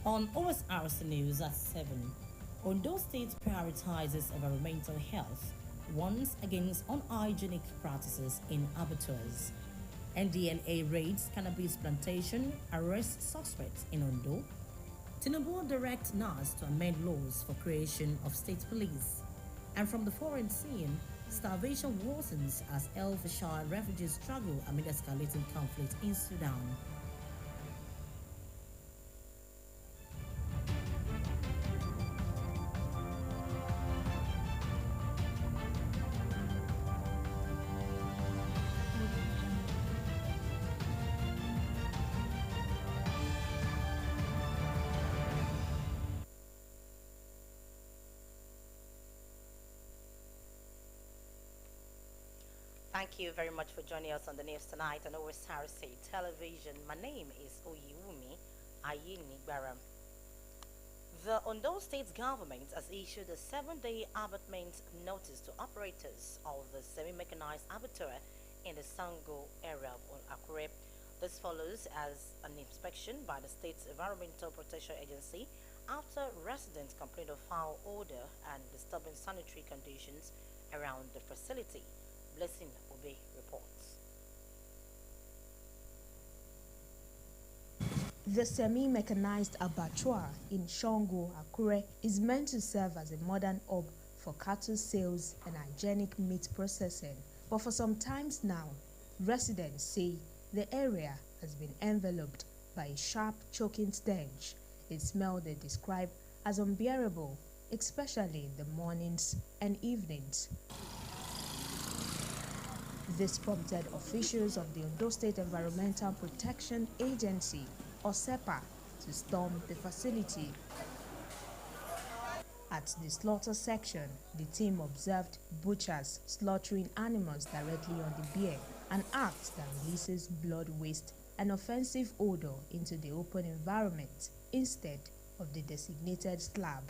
On Osrc News at 7, Ondo State prioritizes environmental health, warns against unhygienic practices in abattoirs. NDLA raids cannabis plantation, arrests suspects in Ondo. Tinubu directs NAS to amend laws for creation of state police. And from the foreign scene, starvation worsens as El Fasher refugees struggle amid escalating conflict in Sudan. Thank you very much for joining us on the news tonight on Osrc Television. My name is Oyiwumi Ayinigbaram. The Ondo State government has issued a 7-day abatement notice to operators of the semi-mechanized abattoir in the Sango area of Akure. This follows as an inspection by the state's Environmental Protection Agency after residents complained of foul odor and disturbing sanitary conditions around the facility. Blessing Obe reports. The semi-mechanized abattoir in Shango, Akure is meant to serve as a modern hub for cattle sales and hygienic meat processing. But for some times now, residents say the area has been enveloped by a sharp, choking stench, a smell they describe as unbearable, especially in the mornings and evenings. This prompted officials of the Ondo State Environmental Protection Agency, Osrc, to storm the facility. At the slaughter section, the team observed butchers slaughtering animals directly on the bear, an act that releases blood waste and offensive odor into the open environment instead of the designated slab.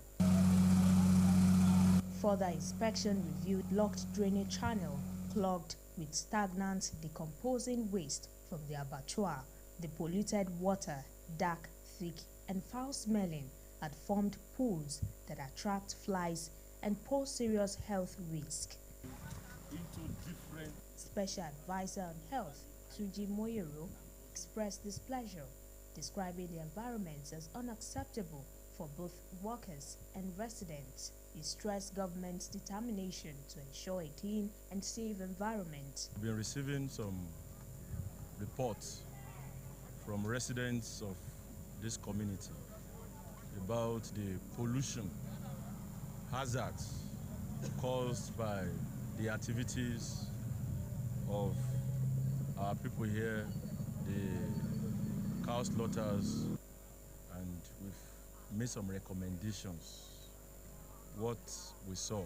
Further inspection revealed blocked drainage channel clogged with stagnant, decomposing waste from the abattoir. The polluted water, dark, thick, and foul-smelling, had formed pools that attract flies and pose serious health risk. Special Advisor on Health, Suji Moyero, expressed displeasure, describing the environment as unacceptable for both workers and residents. He stressed government's determination to ensure a clean and safe environment. We've been receiving some reports from residents of this community about the pollution hazards caused by the activities of our people here, the cow slaughters, and we've made some recommendations. What we saw,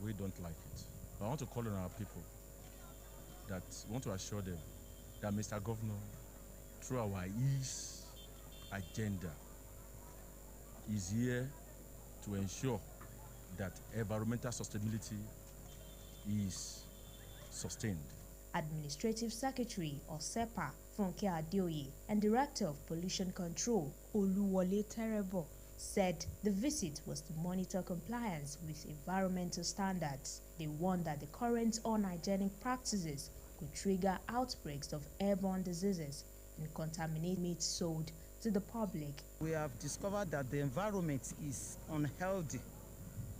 we don't like it. I want to call on our people that we want to assure them that Mr. Governor, through our ease agenda, is here to ensure that environmental sustainability is sustained. Administrative Secretary Osrc Funke Adeoye and Director of Pollution Control Oluwole Terebo said the visit was to monitor compliance with environmental standards. They warned that the current unhygienic practices could trigger outbreaks of airborne diseases and contaminate meat sold to the public. We have discovered that the environment is unhealthy.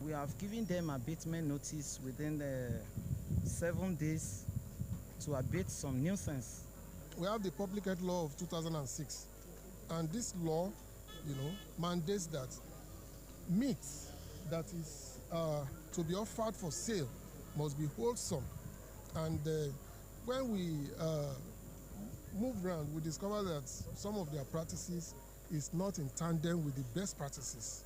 We have given them abatement notice within the 7 days to abate some nuisance. We have the Public Health Law of 2006, and this law, mandates that meat that is to be offered for sale must be wholesome. And when we moved around, we discovered that some of their practices is not in tandem with the best practices.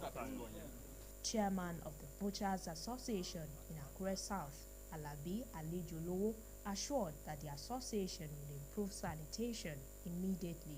Chairman of the Butchers Association in Akure South, Alabi Alejolowo, assured that the association will improve sanitation immediately.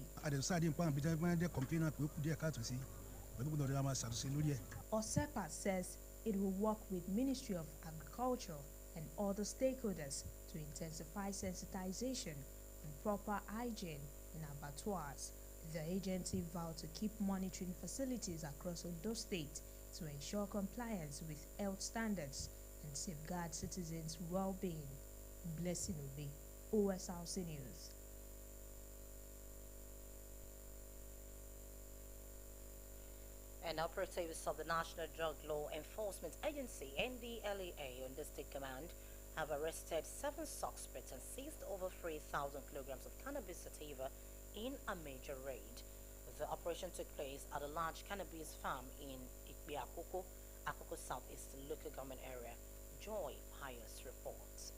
Osrc says it will work with Ministry of Agriculture and other stakeholders to intensify sensitization on proper hygiene in abattoirs. The agency vowed to keep monitoring facilities across Ondo State to ensure compliance with health standards and safeguard citizens' well-being. Blessing Obi, Osrc News. And operatives of the National Drug Law Enforcement Agency, NDLEA, on the state command have arrested 7 suspects and seized over 3,000 kilograms of cannabis sativa in a major raid. The operation took place at a large cannabis farm in Ikbiakoko, Akoko Southeast local government area. Joy Pius reports.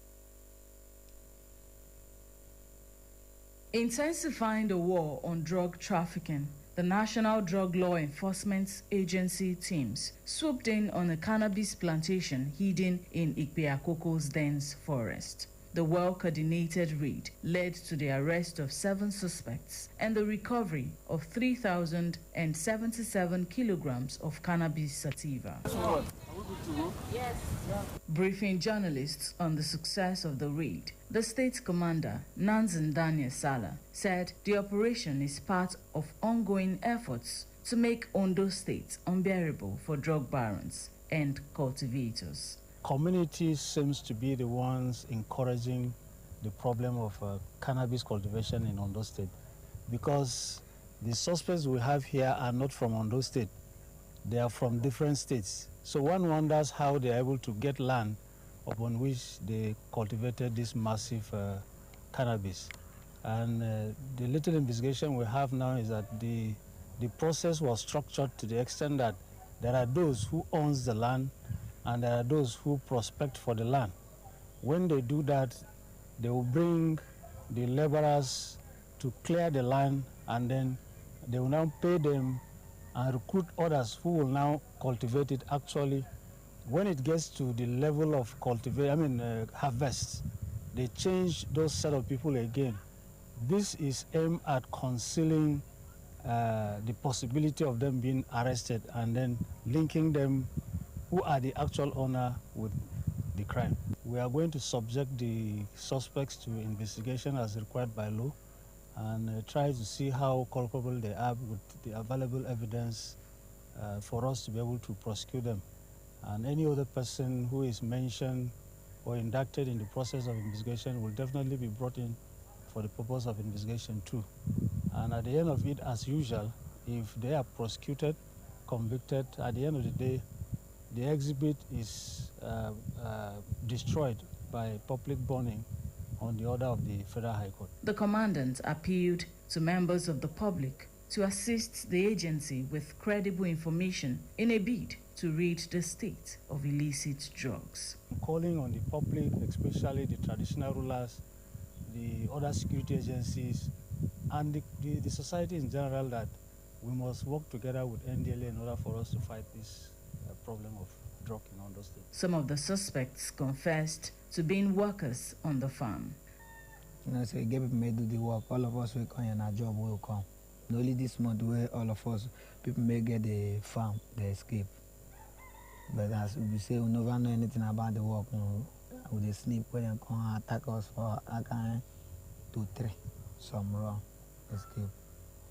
Intensifying the war on drug trafficking, the National Drug Law Enforcement Agency teams swooped in on a cannabis plantation hidden in Ikbeakoko's dense forest. The well-coordinated raid led to the arrest of 7 suspects and the recovery of 3,077 kilograms of cannabis sativa. Yes. Briefing journalists on the success of the raid, the state commander, Nanzan Daniel Sala, said the operation is part of ongoing efforts to make Ondo State unbearable for drug barons and cultivators. Community seems to be the ones encouraging the problem of cannabis cultivation in Ondo State, because the suspects we have here are not from Ondo State. They are from different states. So one wonders how they are able to get land upon which they cultivated this massive cannabis. And the little investigation we have now is that the process was structured to the extent that there are those who owns the land and there are those who prospect for the land. When they do that, they will bring the laborers to clear the land, and then they will now pay them and recruit others who will now cultivate it. Actually, when it gets to the level of harvest, they change those set of people again. This is aimed at concealing the possibility of them being arrested and then linking them, who are the actual owner, with the crime. We are going to subject the suspects to investigation as required by law and try to see how culpable they are with the available evidence for us to be able to prosecute them. And any other person who is mentioned or indicted in the process of investigation will definitely be brought in for the purpose of investigation too. And at the end of it, as usual, if they are prosecuted, convicted, at the end of the day, the exhibit is destroyed by public burning on the order of the Federal High Court. The commandant appealed to members of the public to assist the agency with credible information in a bid to rid the state of illicit drugs. I'm calling on the public, especially the traditional rulers, the other security agencies, and the society in general, that we must work together with NDLA in order for us to fight this problem of drug in Ondo State. Some of the suspects confessed to being workers on the farm. So give people may do the work. All of us will come and our job will come. Only this month where all of us, people may get the farm, they escape. But as we say, we never know anything about the work. We they sleep when they come attack us for a kind 2, 3. Some wrong, escape.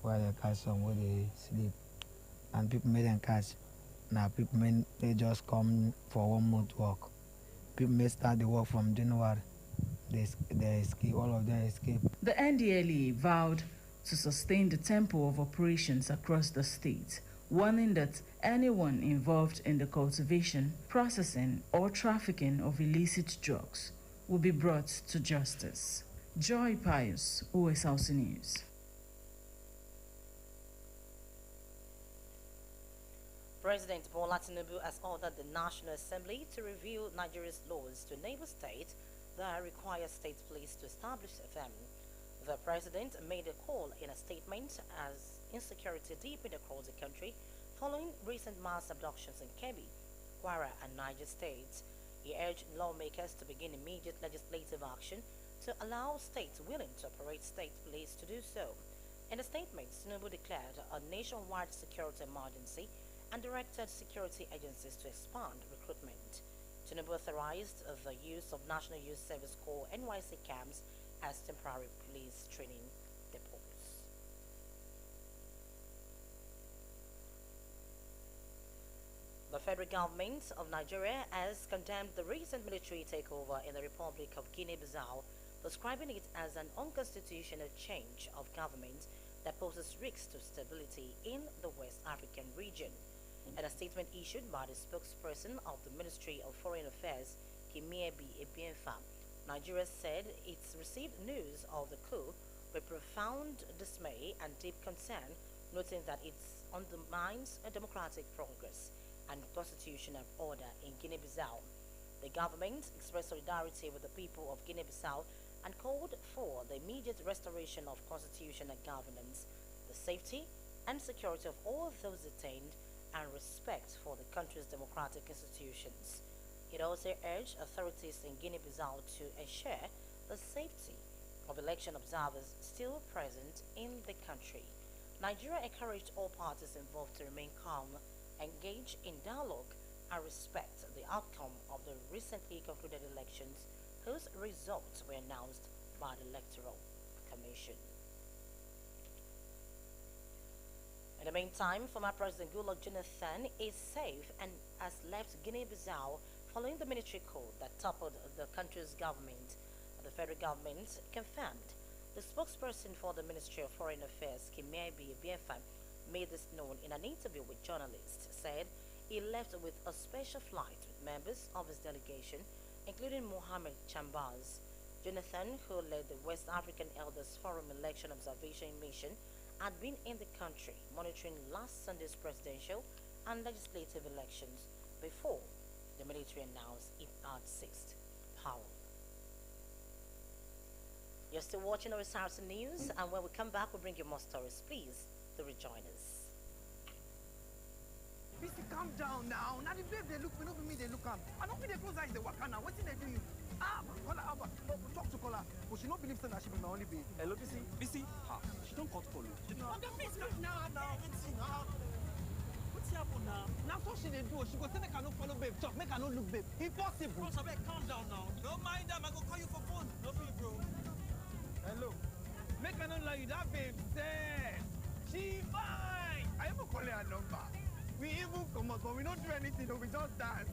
While they catch some where they sleep. And people may then catch. Now people may they just come for 1 month work. People may start the work from January. They escape, all of them escape. The NDLE vowed to sustain the tempo of operations across the state, warning that anyone involved in the cultivation, processing, or trafficking of illicit drugs will be brought to justice. Joy Pius, Osrc News. President Bola Tinubu has ordered the National Assembly to review Nigeria's laws to enable states that require state police to establish them. The president made a call in a statement as insecurity deepened across the country following recent mass abductions in Kebbi, Kwara, and Niger states. He urged lawmakers to begin immediate legislative action to allow states willing to operate state police to do so. In a statement, Tinubu declared a nationwide security emergency and directed security agencies to expand recruitment. Tinubu authorized the use of National Youth Service Corps NYC camps as temporary police training depots. The federal government of Nigeria has condemned the recent military takeover in the Republic of Guinea-Bissau, describing it as an unconstitutional change of government that poses risks to stability in the West African region. In a statement issued by the spokesperson of the Ministry of Foreign Affairs, Kimiebi Ebienfa, Nigeria said it's received news of the coup with profound dismay and deep concern, noting that it undermines a democratic progress and constitutional order in Guinea-Bissau. The government expressed solidarity with the people of Guinea-Bissau and called for the immediate restoration of constitutional governance, the safety and security of all those detained, and respect for the country's democratic institutions. It also urged authorities in Guinea-Bissau to ensure the safety of election observers still present in the country. Nigeria encouraged all parties involved to remain calm, engage in dialogue, and respect the outcome of the recently concluded elections, whose results were announced by the Electoral Commission. In the meantime, former President Goodluck Jonathan is safe and has left Guinea-Bissau following the military coup that toppled the country's government. The federal government confirmed. The spokesperson for the Ministry of Foreign Affairs, Kimiebi Ebienfa, made this known in an interview with journalists, said he left with a special flight with members of his delegation, including Mohamed Chambaz. Jonathan, who led the West African Elders Forum Election Observation Mission, had been in the country monitoring last Sunday's presidential and legislative elections before the military announced it had seized power. You're still watching Osrc News, and when we come back, we'll bring you more stories. Please do rejoin us. Missy, calm down now. Now the babe they look, we don't mean they look am. I don't feel they close eyes they work now. What did they do you? Call her over. No, talk to Kola. But she don't believe that she be my only babe. Hello, Missy. She don't cut follow. No, the face now. What's happened now? Now so she they do. She go say make I no follow babe. Talk, make I no look babe. Impossible. Bro, calm down now. Don't mind them. I go call you for phone. No feel, bro. Hello. Make I not lie you, that babe said she fine. I even call her number. We even come out, but we don't do anything, we just dance.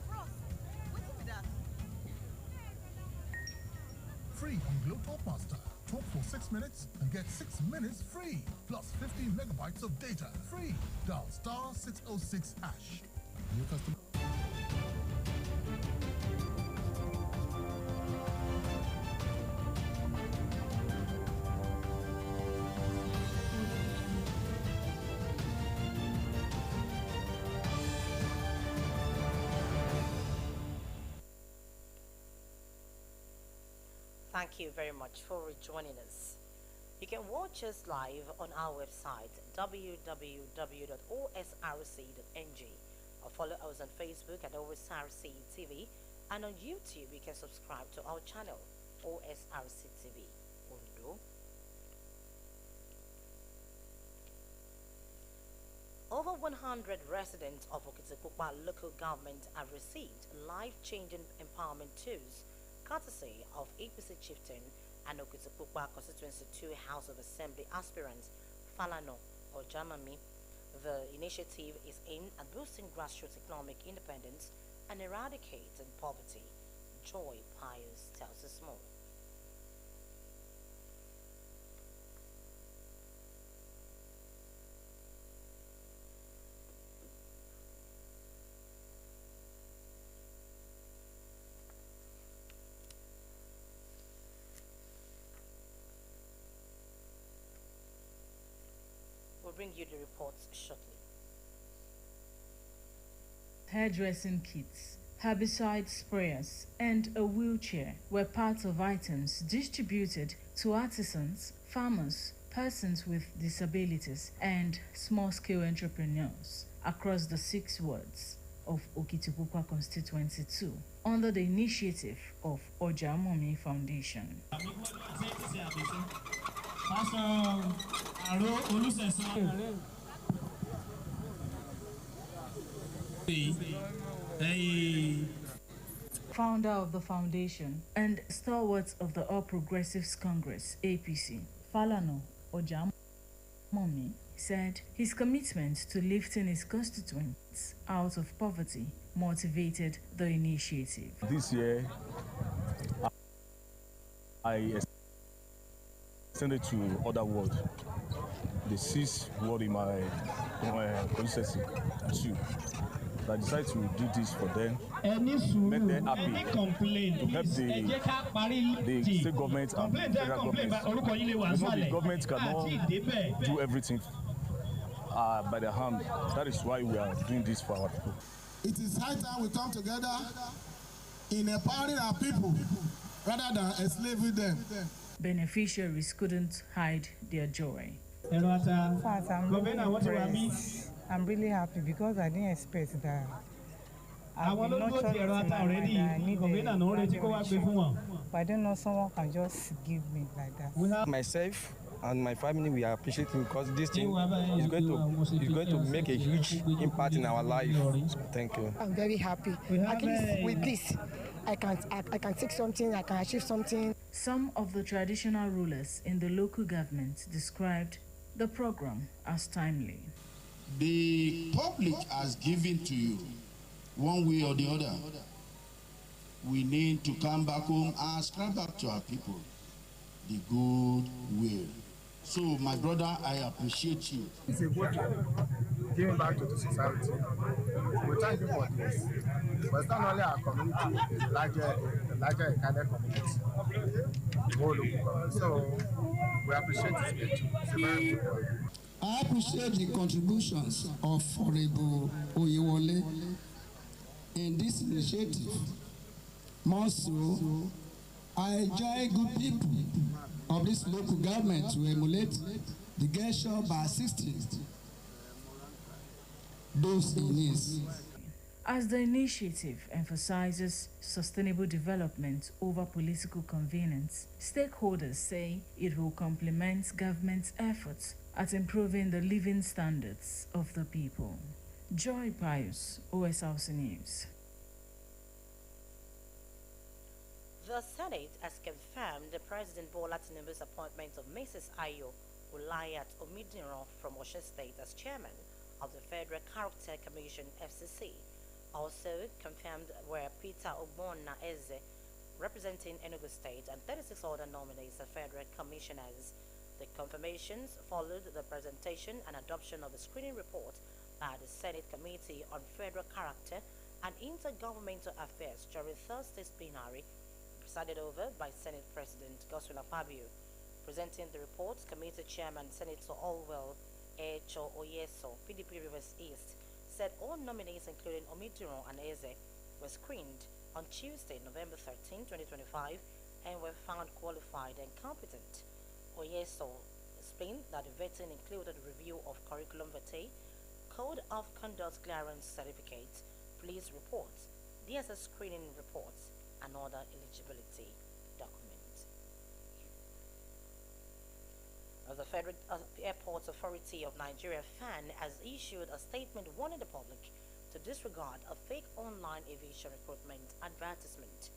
Ross, what's with that? Free on Glow Talk Master. Talk for 6 minutes and get 6 minutes free. Plus 15 megabytes of data free. Dial *606#. New customer. Thank you very much for joining us. You can watch us live on our website www.osrc.ng or follow us on Facebook at Osrc TV, and on YouTube you can subscribe to our channel Osrc TV Ondo. Over 100 residents of Okitipupa local government have received life-changing empowerment tools courtesy of APC chieftain and Okitipupa Constituency 2 House of Assembly aspirant Falano Ojamami. The initiative is aimed at boosting grassroots economic independence and eradicating poverty. Joy Pius tells us more. We'll bring you the reports shortly. Hairdressing kits, herbicide sprayers, and a wheelchair were part of items distributed to artisans, farmers, persons with disabilities, and small-scale entrepreneurs across the 6 wards of Okitipupa Constituency 2 under the initiative of Ojamomi Foundation. Founder of the foundation and stalwart of the All Progressives Congress, APC, Falano Ojamomi, He said his commitment to lifting his constituents out of poverty motivated the initiative. This year, I extended to other wards. The 6th ward in my constituency too. I decided to do this for them, make them happy, to help the state government and federal government. The government cannot do everything by the hand. That is why we are doing this for our people. It is high time we come together in empowering our people rather than enslaving them. Beneficiaries couldn't hide their joy. I'm really happy because I didn't expect that. I've been nurtured in my mind that I need but I don't know someone can just give me like that. Myself and my family, we are appreciating because this thing is going to make a huge impact in our life. Thank you. I'm very happy. At least with this, I can take something, I can achieve something. Some of the traditional rulers in the local government described the program as timely. The public has given to you one way or the other. We need to come back home and ascribe back to our people the good will. So, my brother, I appreciate you. It's a good thing, giving back to the society. We thank you for this. But it's not only our community, it's the larger Ikane community. The whole local. So, we appreciate this too. It's a very good one. I appreciate the contributions of Honorable Oyewole in this initiative. More so, I enjoy good people of this local government to emulate the gesture by assisting those in need. As the initiative emphasizes sustainable development over political convenience, stakeholders say it will complement government's efforts at improving the living standards of the people. Joy Pius, Osrc News. The Senate has confirmed the President Bola Tinubu's appointment of Mrs. Ayo Ulayat Omidiro from Osrc State as chairman of the Federal Character Commission (FCC). Also confirmed were Peter Ogbonna Eze, representing Enugu State, and 36 other nominees as federal commissioners. The confirmations followed the presentation and adoption of a screening report by the Senate Committee on Federal Character and Intergovernmental Affairs during Thursday's plenary, presided over by Senate President Godswill Akpabio. Presenting the report, Committee Chairman Senator Olwell Echo Oyeso, PDP Rivers East, said all nominees, including Omidiro and Eze, were screened on Tuesday, November 13, 2025, and were found qualified and competent. Oyeso explained that the vetting included review of curriculum vitae, code of conduct clearance certificates, police reports, DSS screening reports, and other eligibility documents. The Federal Airports Authority of Nigeria (FAN) has issued a statement warning the public to disregard a fake online aviation recruitment advertisement.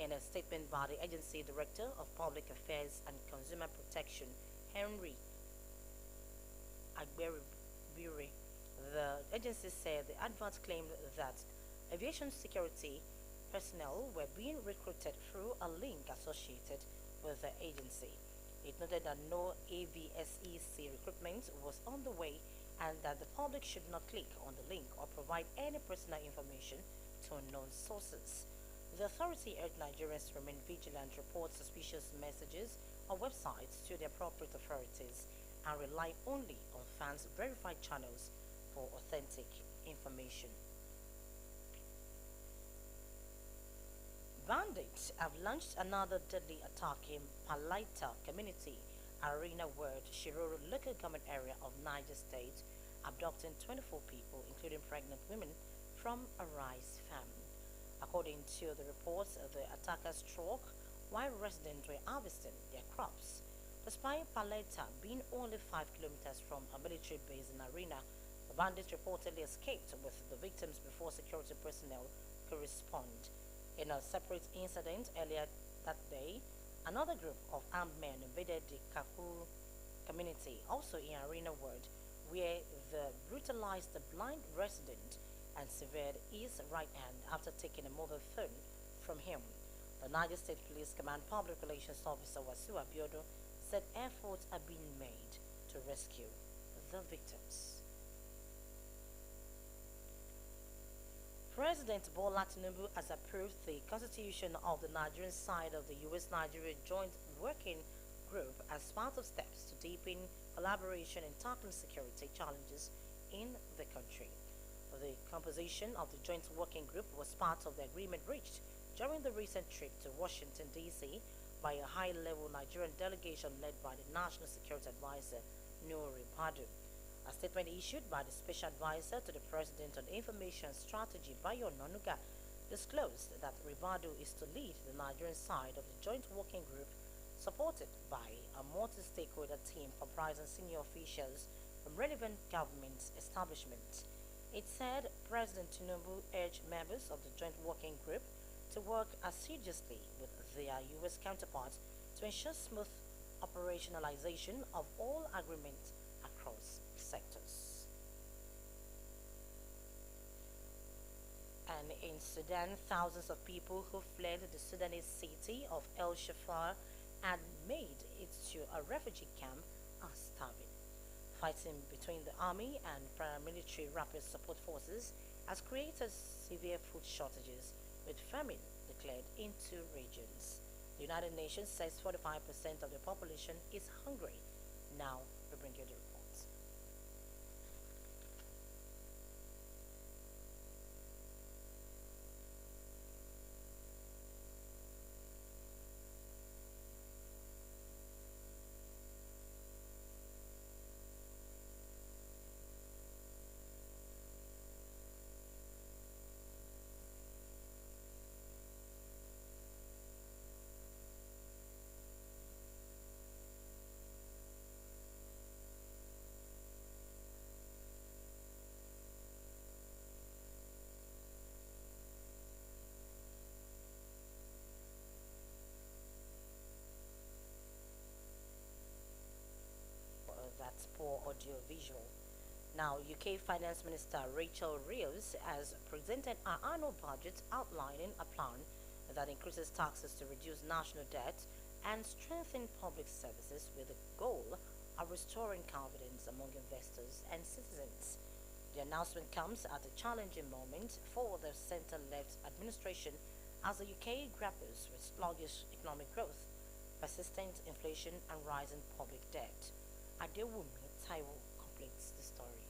In a statement by the agency Director of Public Affairs and Consumer Protection, Henry Agberibiri, the agency said the advert claimed that aviation security personnel were being recruited through a link associated with the agency. It noted that no AVSEC recruitment was on the way and that the public should not click on the link or provide any personal information to unknown sources. The authority urged Nigerians to remain vigilant, report suspicious messages or websites to the appropriate authorities, and rely only on fans' verified channels for authentic information. Bandits have launched another deadly attack in Palaita Community Arena Ward, Shiroro local government area of Niger State, abducting 24 people, including pregnant women, from a rice farm. According to the reports, the attackers struck while residents were harvesting their crops. Despite Palaita being only 5 kilometers from a military base in Arena, the bandits reportedly escaped with the victims before security personnel could respond. In a separate incident earlier that day, another group of armed men invaded the Kakuru community, also in Arena Ward, where the brutalized the blind resident and severed his right hand after taking a mobile phone from him. The Niger State Police Command Public Relations Officer Wasu Abiodo said efforts are being made to rescue the victims. President Bola Tinubu has approved the constitution of the Nigerian side of the U.S.-Nigeria Joint Working Group as part of steps to deepen collaboration in tackling security challenges in the country. The composition of the Joint Working Group was part of the agreement reached during the recent trip to Washington, D.C. by a high-level Nigerian delegation led by the National Security Advisor, Nuri Badu. A statement issued by the Special Advisor to the President on Information Strategy, Bayo Nonuga, disclosed that Ribadu is to lead the Nigerian side of the Joint Working Group, supported by a multi-stakeholder team comprising senior officials from relevant government establishments. It said President Tinubu urged members of the Joint Working Group to work assiduously with their U.S. counterparts to ensure smooth operationalization of all agreements across sectors. And in Sudan, thousands of people who fled the Sudanese city of El Shafar and made it to a refugee camp are starving. Fighting between the army and paramilitary rapid support forces has created severe food shortages, with famine declared in 2 regions. The United Nations says 45% of the population is hungry. Now we bring you the reports. That's poor audio visual. Now, UK Finance Minister Rachel Reeves has presented her annual budget outlining a plan that increases taxes to reduce national debt and strengthen public services with the goal of restoring confidence among investors and citizens. The announcement comes at a challenging moment for the centre-left administration as the UK grapples with sluggish economic growth, persistent inflation and rising public debt. Adewumi Taiwo completes the story.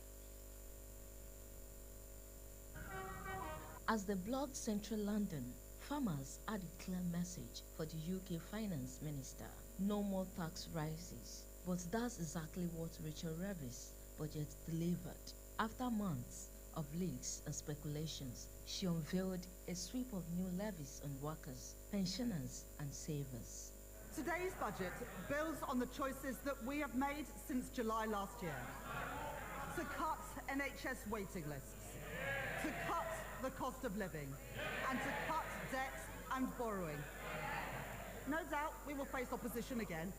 As they blocked central London, farmers had a clear message for the UK Finance Minister: no more tax rises. But that's exactly what Rachel Reeves' budget delivered. After months of leaks and speculations, she unveiled a sweep of new levies on workers, pensioners and savers. Today's budget builds on the choices that we have made since July last year. To cut NHS waiting lists, to cut the cost of living, and to cut debt and borrowing. No doubt we will face opposition again,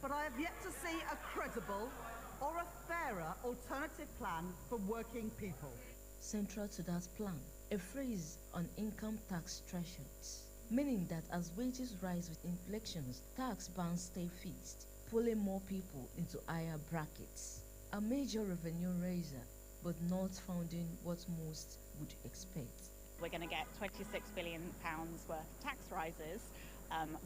but I have yet to see a credible or a fairer alternative plan for working people. Central to that plan, a freeze on income tax thresholds, meaning that as wages rise with inflation, tax bands stay fixed, pulling more people into higher brackets. A major revenue raiser, but not founding what most would expect. We're going to get £26 billion worth of tax rises,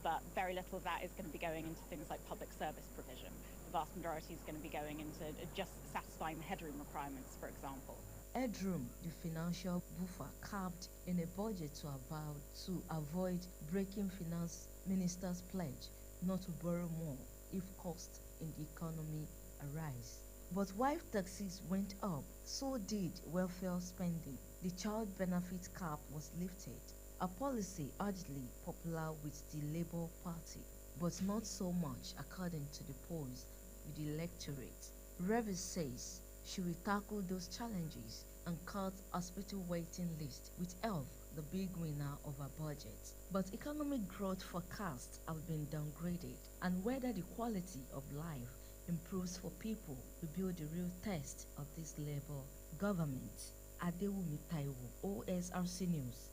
but very little of that is going to be going into things like public service provision. The vast majority is going to be going into just satisfying the headroom requirements, for example. Headroom, the financial buffer carved in a budget to avoid breaking finance minister's pledge not to borrow more if costs in the economy arise. But while taxes went up, so did welfare spending. The child benefit cap was lifted, a policy hardly popular with the Labour Party, but not so much according to the polls with the electorate. Reeves says she will tackle those challenges and cut hospital waiting list, with health the big winner of her budget. But economic growth forecasts have been downgraded, and whether the quality of life improves for people, we build the real test of this labor government. Adewumi Taiwo, Osrc News.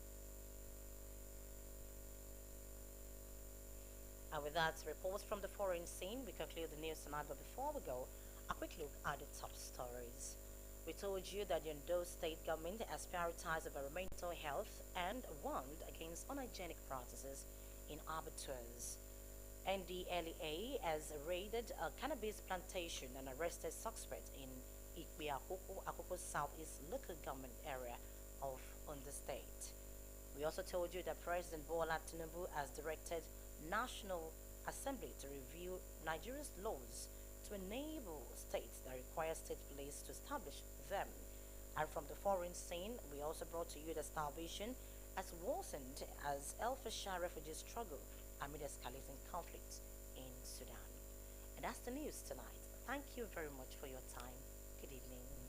And with that report from the foreign scene, we conclude the news tonight. But before we go, a quick look at the top stories. We told you that the Ondo State government has prioritized environmental health and warned against unhygienic practices in abattoirs. NDLEA has raided a cannabis plantation and arrested suspects in Akoko Southeast local government area of Ondo State. We also told you that President Bola Tinubu has directed National Assembly to review Nigeria's laws to enable states that require state police to establish them. And from the foreign scene, we also brought to you that starvation has worsened as El Fasher refugees struggle amid escalating conflict in Sudan. And that's the news tonight. Thank you very much for your time. Good evening.